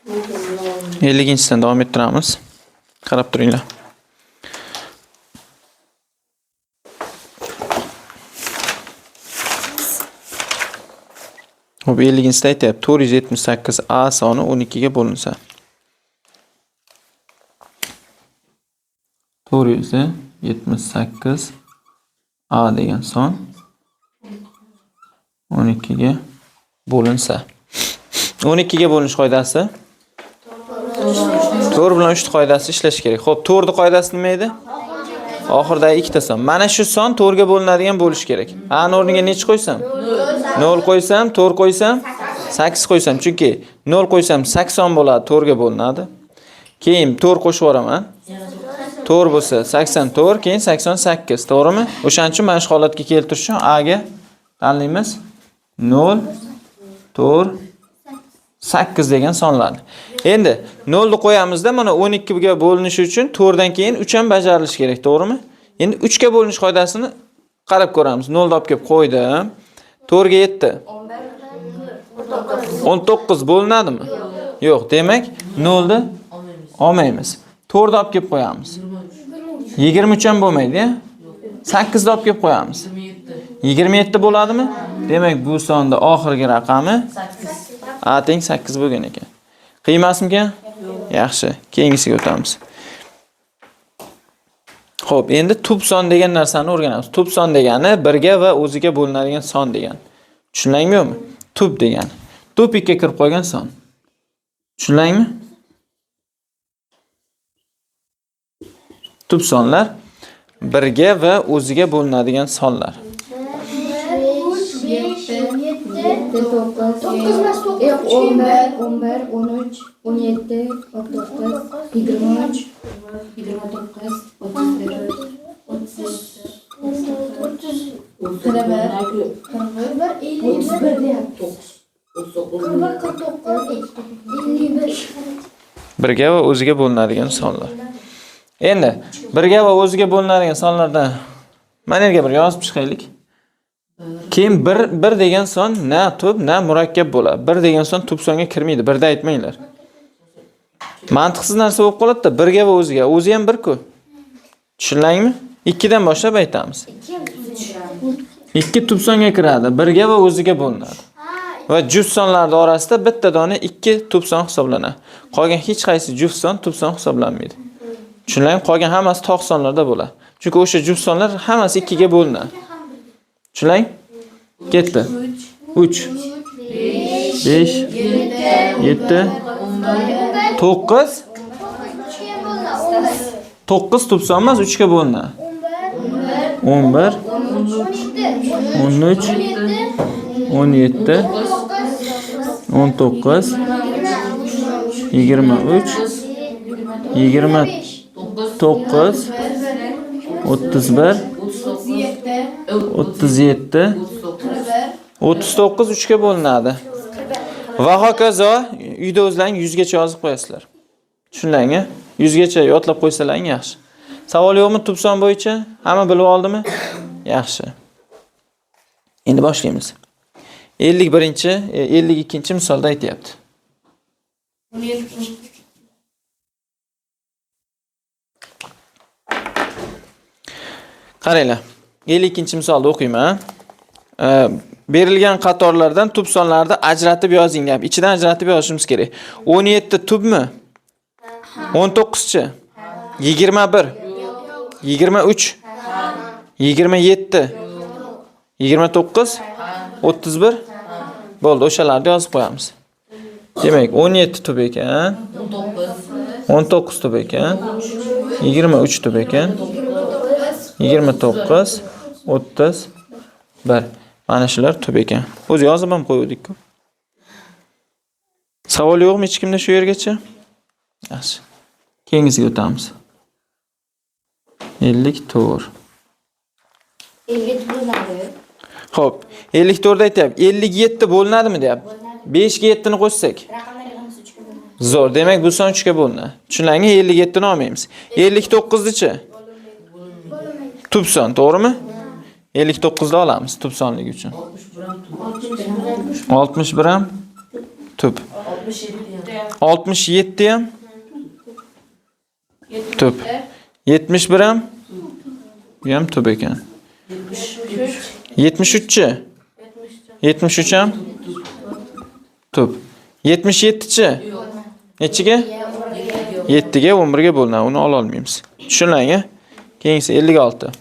50-dan davom ettiramiz. Qarab turinglar. Xo'p, 50-da aytyapti 478 A soni 12 ga bo'linsa. 478 A degan son 12 ga bo'linsa. 12 ga bo'linish qoidasi 4 bilan 3 qoidasi ishlash kerak. Xo'p, 4 ni qoidasi nima edi? Oxirdagi ikkita son. Mana shu son 4 ga bo'linadigan bo'lish kerak. Ani o'rniga necha qo'ysam? 0 qo'ysam, 4 qo'ysam, 8 qo'ysam. Chunki 0 qo'ysam 80 bo'ladi, 4 ga bo'linadi. Keyin 4 qo'shib yuboraman. 4 bo'lsa 84, keyin 88, to'g'rimi? O'shaning uchun mana shu holatga keltirish uchun A ga tanlaymiz 0, 4, 8 degan sonlarni. Endi 0 ni qo'yamizda, mana 12 ga bo'linishi uchun 4 dan keyin 3 ham bajarilishi kerak, to'g'rimi? Endi 3 ga bo'linish qoidasini qarab ko'ramiz. 0 ni olib kelib qo'ydim. 4 ga 7. 19 bo'linadimi? Yo'q, demak 0 ni olmaymiz. 4 ni olib kelib qo'yamiz. 23 ham bo'lmaydi-ya. 8 ni olib kelib qo'yamiz. 27 bo'ladimi? Demak, bu sonda oxirgi raqami 8. A teng 8 bo'lgan ekan. Qiymasmikan? Yaxshi. Keyingisiga o'tamiz. Xo'p, endi tub son degan narsani o'rganamiz. Tub son degani birga va o'ziga bo'linadigan son degani. Tushundingmi? Tub degani. Tub 2 ga kirib qolgan son. Tushundingmi? Tub sonlar birga va o'ziga bo'linadigan sonlar. 1 ga va o'ziga bo'linadigan sonlar. Endi 1 ga va o'ziga bo'linadigan sonlardan mana yerga bir yozib chiqaylik. Keyin 1 degan son na tub, na murakkab bo'ladi. 1 degan son tub songa kirmaydi. 1 da aytmanglar. Mantiqsiz narsa bo'lib qoladi-da, 1 ga va o'ziga. O'zi ham 1-ku. Tushundingmi? 2 dan boshlab aytamiz. 2 tub songa kiradi, 1 ga va o'ziga bo'linadi. Va juft sonlar orasida bitta dona 2 tub son hisoblanadi. Qolgan hech qaysi juft son tub son hisoblanmaydi. Tushundingmi? Qolgan hammasi tog' sonlarda bo'ladi. Chunki o'sha juft sonlar hammasi 2 ga bo'linadi. Tushunding? Ketdi. 3 5 7 9 9 tub son emas, 3 ga bo'linadi. 11 13 17 19 23 29 31 37 39 3 ga bo'linadi. Va hokazo uyda o'zlaring 100 gacha yozib qo'yasizlar. Tushundingmi? 100 gacha yodlab qo'ysalaring yaxshi. Savol yo'qmi tub son bo'yicha? Hamma bilib oldimi? Yaxshi. Endi boshlaymiz. 52 misolda aytayapti. Qaranglar. 52 misolda o'qiyman. Berilgan qatorlardan tub sonlarni ajratib yozing gap. Ichidan ajratib yozishimiz kerak. 17 tubmi? 19chi? 21 23 27 29 31 bo'ldi, o'shalarni yozib qo'yamiz. Demak, 17 tub ekan, 19 tub ekan, 23 tub ekan, 29 31. Mana shular tub ekan. O'zi yozib ham qo'ydik-ku. Savol yo'qmi hech kimda shu yergacha? Yaxshi. Keyingisiga o'tamiz. 54. 50 bo'linadi. Xo'p, 54 da aytayapti. 57 bo'linadimi deyapti. 5 ga 7 ni qo'shsak. Raqamlarga hammasi 3 ga bo'linadi. Zo'r. Demak, bu son 3 ga bo'linadi. Tushunarli, 57 ni olmaymiz. 59-chi? Tub son, to'g'rimi? 59 ni olamiz tub sonligi uchun. 61 ham tub. 67 ham tub. 71 ham bu ham tub ekan. 73-chi? 73 ham tub. 77-chi? Nechiga? 7 ga 11 ga bo'linadi. Uni ola olmaymiz. Tushunlang, a? Keyingisi 56.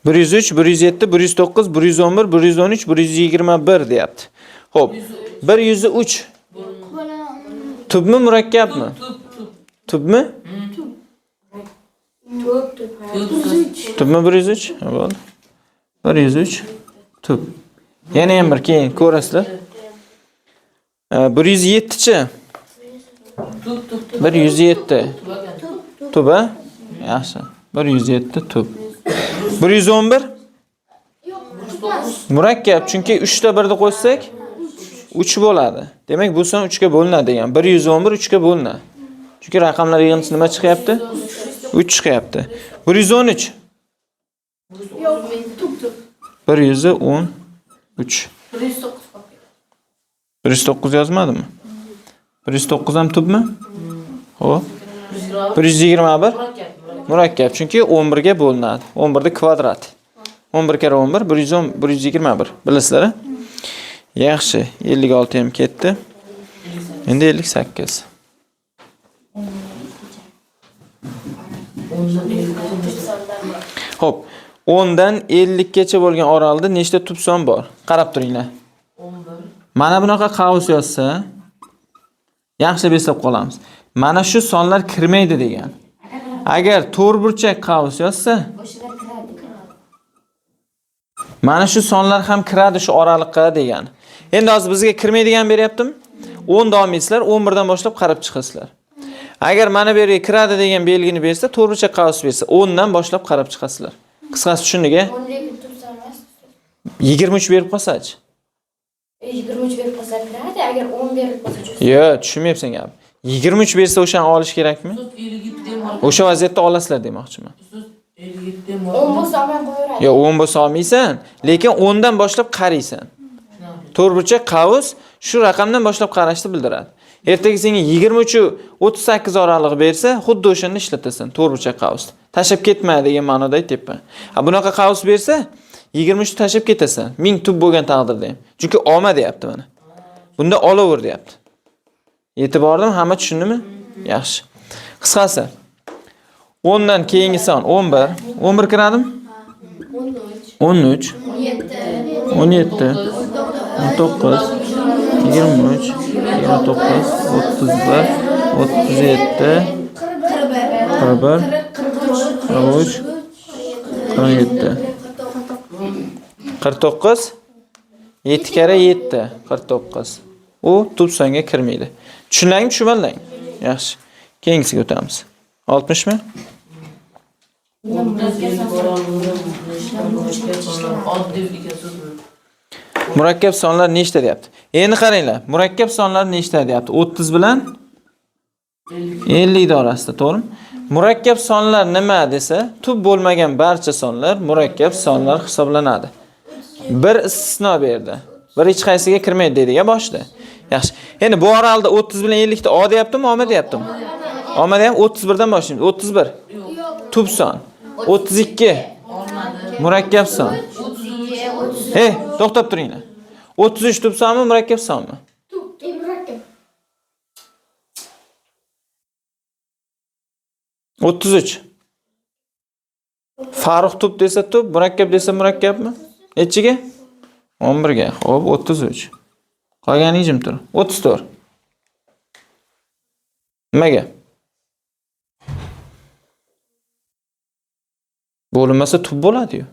Bir yuz uch, 107, 109, 111, 113, 121 deyapti. Xo'p, 103 tubmi murakkabmi? Tubmi? Tubmi 103? Ha, bo'ldi. 103 tub. Yana ham bir keyin ko'rasizlar. 107-chi? 107. Tub, a? Yaxshi. 107 tub. 111 murakkab, chunki 3 ta 1 ni qo'shsak 3 bo'ladi. Demak, bu son 3 ga bo'linadi degan. 111 3 ga bo'linadi. Chunki raqamlar yig'indisi nima chiqyapti? 3 chiqyapti. 113 113 109 yozmadimi? 109 ham tubmi? Xo'p. 121 murakkab, chunki 11 ga bo'linadi. 11 ni kvadrat. 11 kare 11 110 121. Bilasizlar? Yaxshi, 56 ham ketdi. Endi 58. Xo'p, 10 dan 50 gacha bo'lgan oralda nechta tub son bor? Qarab turinglar. 11. Mana bunaqa qavs yozsa, yaxshi eslab qolamiz. Mana shu sonlar kirmaydi degan. Agar to'rtburchak qavs yozsa, mana shu sonlar ham kiradi shu oraliqqa degan. Endi hozir bizga kirmaydigan beryaptimi? 10 davom etsizlar, 11 dan boshlab qarab chiqasizlar. Agar mana bu yerga kiradi degan belgini bersa, to'rtburchak qavs bersa, 10 dan boshlab qarab chiqasizlar. Qisqasi tushundiga? 23 berib qolsachi? 23 berib qolsa kiradi, agar 10 berib qolsa. Yo'q, tushunmayapsan gap. 23 bersa o'shani olish kerakmi? O'sha vaziyatda olasizlar demoqchiman. 10 bo'lsa olmay qo'yaveradi. Yo'q, 10 bo'lsa olmaysan, lekin 10 dan boshlab qaraysan. To'rtburchak qavs shu raqamdan boshlab qarashni bildiradi. Ertaga senga 23 38 oralig'i bersa, xuddi o'shani ishlatasan, to'rtburchak qavsni. Tashab ketma degan ma'noda aytyapman. Ha, bunaqa qavs bersa, 23 tashab ketasan. 1000 tub bo'lgan taqdirda ham. Chunki olma deyapti mana. Bunda olaver deyapti. Yetib bordim, hamma tushundimi? Yaxshi. Qisqasi 10 dan keyingi son 11. 11 kiradimi? 13, 17, 19, 23, 29, 31, 37, 41, 43, 47. 49 7 kare 7 49. U tub songa kirmaydi. Tushunarli, tushunmadingmi? Yaxshi. Keyingisiga o'tamiz. 60 mi? Murakkab sonlar nechta deyapti? Endi qaranglar, murakkab sonlar nechta deyapti? 30 bilan 50 orasida, to'g'rimi? Murakkab sonlar nima desa, tub bo'lmagan barcha sonlar murakkab sonlar hisoblanadi. Bir istisno berdi. Bir hech qaysiga kirmaydi deydi-ya boshida. Yaxshi. Endi bu oralda 30 bilan 50 ta O deyaptimi, olma deyaptimi? Olma deyam 31 dan boshlaymiz. 31 tub son. 32 murakkab son. To'xtab turinglar. 33 tub sonmi, murakkab sonmi? Murakkab. 33. Farruh tub desa tub, murakkab desa murakkabmi? Nechiga? 11 ga. Xo'p, 33. Qolgani jim tur. 34. Nimaga? Bo'linmasa tub bo'ladi-yu.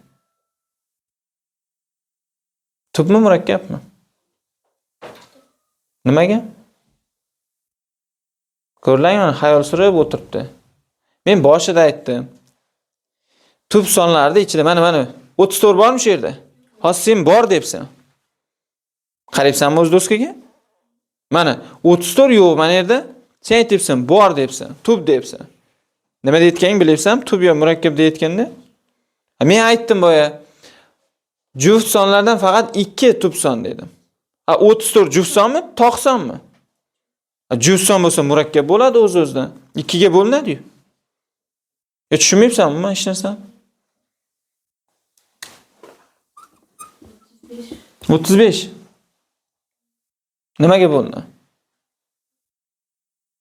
Tubmi, murakkabmi? Nimaga? Ko'rlang, xayol surib o'tiribdi. Men boshida aytdim. Tub sonlarida ichida mana 34 bormi shu yerda? Hozir sen bor debsan. Qarayapsanmi o'z do'stiga? Mana 34 yo'q mana yerda. Sen aytibsan, bor debsan, tub debsan. Nima deyotganingni bilyapsan? Tub yo murakkab deyotganda Men aytdim boya. Juft sonlardan faqat 2 tub son dedim. 34 juft sonmi, toq sonmi? Juft son bo'lsa murakkab bo'ladi o'z-o'zidan. 2 ga bo'linadi-yu. Tushunmayapsanmi men hech narsa? 35. Nimaga bo'linadi?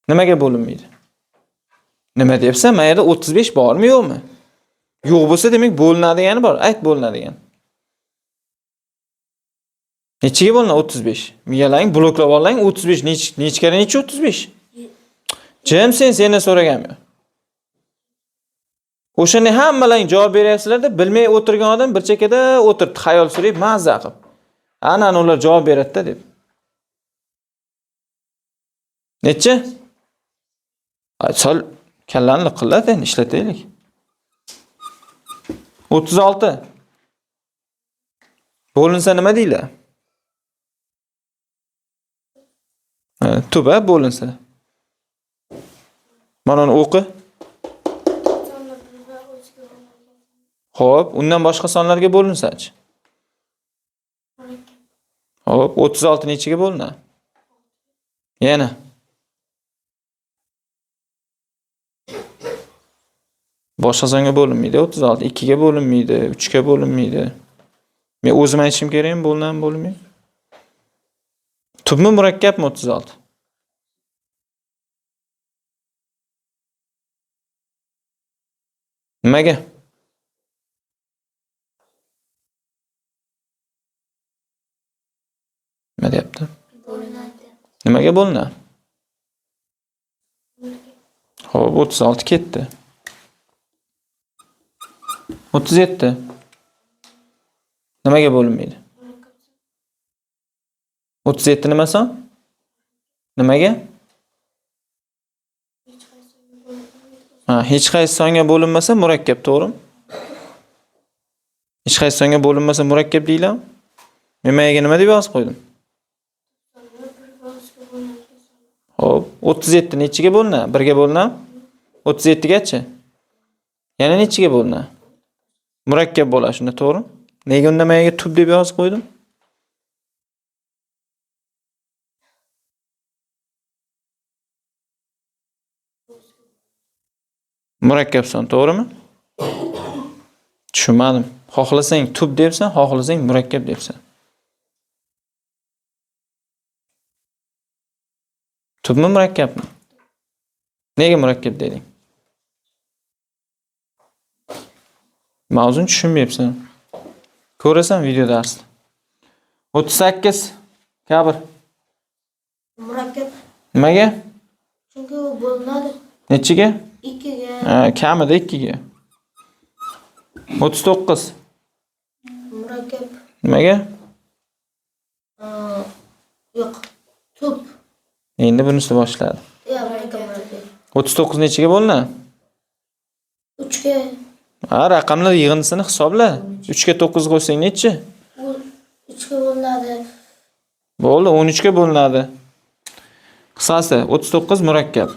Nimaga bo'linmaydi? Nima deyapsan? Mayda 35 bormi yo'qmi? Yo'q bo'lsa demak bo'linadigani bor. Ayt bo'linadigan. Nechiga bo'linadi 35? Miyalang, bloklab oling 35 nechkara necha 35? Jim sendan so'raganman. O'shani hammalaring javob beryapsizlar-da, bilmay o'tirgan odam bir chekada o'tirib xayol surib mazza qilib. Ana ular javob beradi-da deb. Necha? Sol kallani liqillat endi ishlataylik. 36. Bo'linsa nima deylar? Tuba bo'linsa. Mana uni o'qi. Xo'p, undan boshqa sonlarga bo'linsa-chi? Xo'p, 36 nechiga bo'linadi? Yana. Boshqa songa bo'linmaydi, 36 2 ga bo'linmaydi, 3 ga bo'linmaydi. Men o'zim aytishim kerakmi, bo'linadi, bo'linmaydi? Tubmi murakkabmi 36? Nimaga? Nima deyapti? Bo'linadi. Nimaga bo'linadi? Xo'p, 36 ketdi. 37. Nimaga bo'linmaydi? 37 nima son? Nimaga? Hech qaysi songa bo'linmasa murakkab, to'g'rimi? Hech qaysi songa bo'linmasa murakkab deylar. Men mayaga nima deb yozib qo'ydim? Xo'p, 37 nechiga bo'linadi? 1 ga bo'linadi? 37 gachi? Yana nechiga bo'linadi? Murakkab bo'ladi shunda, to'g'rimi? Nega unda mayaga tub deb yozib qo'ydim? Murakkab son, to'g'rimi? Tushunmadim. Xohlasang tub debsan, xohlasang murakkab debsan. Tubmi murakkabmi? Nega murakkab deding? Mavzuni tushunmayapsan. Ko'rasan video darsda. 38 kabr. Murakkab. Nimaga? Chunki u bo'linadi. Nechiga? 2 ga. Kamida 2 ga. 39. Murakkab. Nimaga? Yo'q. Tub. Endi bunisi boshladi. Murakkab. 39 nechiga bo'linadi? 3 ga. Raqamlar yig'indisini hisobla. 3 ga 9 qo'ysang nechi? U 3 ga bo'linadi. Bo'ldi, 13 ga bo'linadi. Qisqasi 39 murakkab.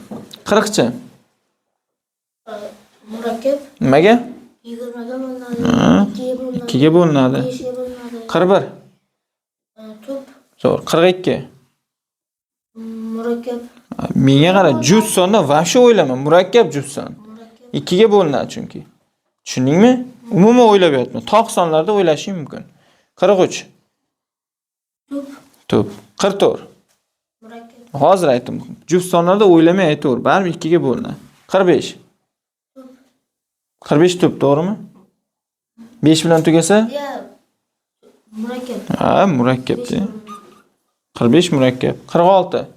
40 chi? Murakkab. Nimaga? 20 ga bo'linadi. 2 ga bo'linadi. 5 ga bo'linadi. 41. Tub. Zo'r, 42. Murakkab. Menga qara, juft sonni vobshe o'ylama, murakkab juft son. 2 ga bo'linadi chunki. Tushundingmi? Umuman o'ylab yotma. Toq sonlarda o'ylashing mumkin. 43. Tub. 44. Murakkab. Hozir aytdim. Juft sonlarda o'ylamay aytaver. Baribir 2 ga bo'linadi. 45. 45 tub, to'g'rimi? 5 bilan tugasa? Murakkab. Murakkab de. 45 murakkab. 46.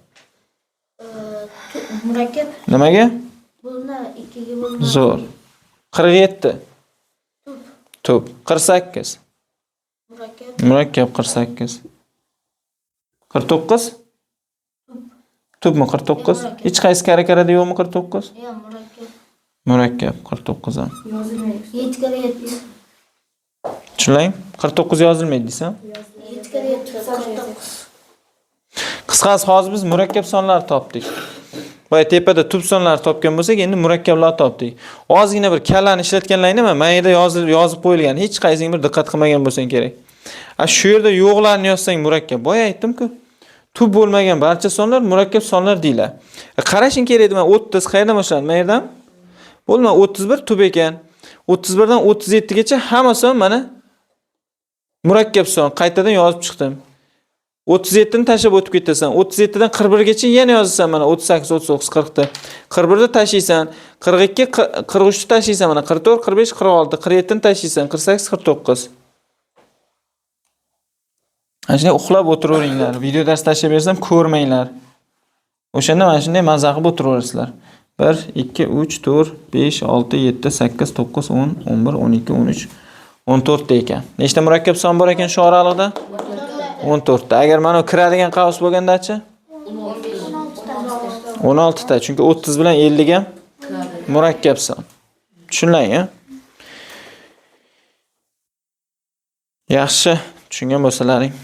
Murakkab. Nimaga? Bo'linadi, 2 ga bo'linadi. Zo'r. 47. Tub. 48. Murakkab. Murakkab 48. 49. Tubmi 49? Hech qaysi kara-karada yo'qmi 49? Murakkab. Murakkab 49 ham. Yozilmaydi. 7 ga 7. Tushunlang? 49 yozilmaydi desam. 7 ga 7 49. Qisqasi hozir biz murakkab sonlarni topdik. Boya tepada tub sonlarni topgan bo'lsak, endi murakkablarni topdik. Ozgina bir kallani ishlatganlaringni men mayda yozib qo'yilgan. Hech qaysing bir diqqat qilmagan bo'lsang kerak. Shu yerda yo'qlarni yozsang murakkab. Boya aytdim-ku. Tub bo'lmagan barcha sonlar murakkab sonlar deylar. Qarashing kerak edi, men 30 qayerdan boshladim? Men yerdan bo'lma 31 tub ekan. 31 dan 37 gacha hamma son mana murakkab son. Qaytadan yozib chiqdim. 37 ni tashlab o'tib ketasan. 37 dan 41 gacha yana yozasan mana 38, 39, 40 da. 41 ni tashlaysan. 42, 43 ni tashlaysan mana 44, 45, 46, 47 ni tashlaysan. 48, 49. Shunday uxlab o'tiraveringlar. Video dars tashlab bersam ko'rmanglar. O'shanda mana shunday mazza qilib o'tiraversizlar. 1, 2, 3, 4, 5, 6, 7, 8, 9, 10, 11, 12, 13, 14 ta ekan. Nechta murakkab son bor ekan shu oralig'ida? 14 ta. Agar mana kiradigan qavs bo'lganda-chi? 16 ta. Chunki 30 bilan 50 ga murakkab son. Tushunlang-a? Yaxshi, tushungan bo'lsalaring.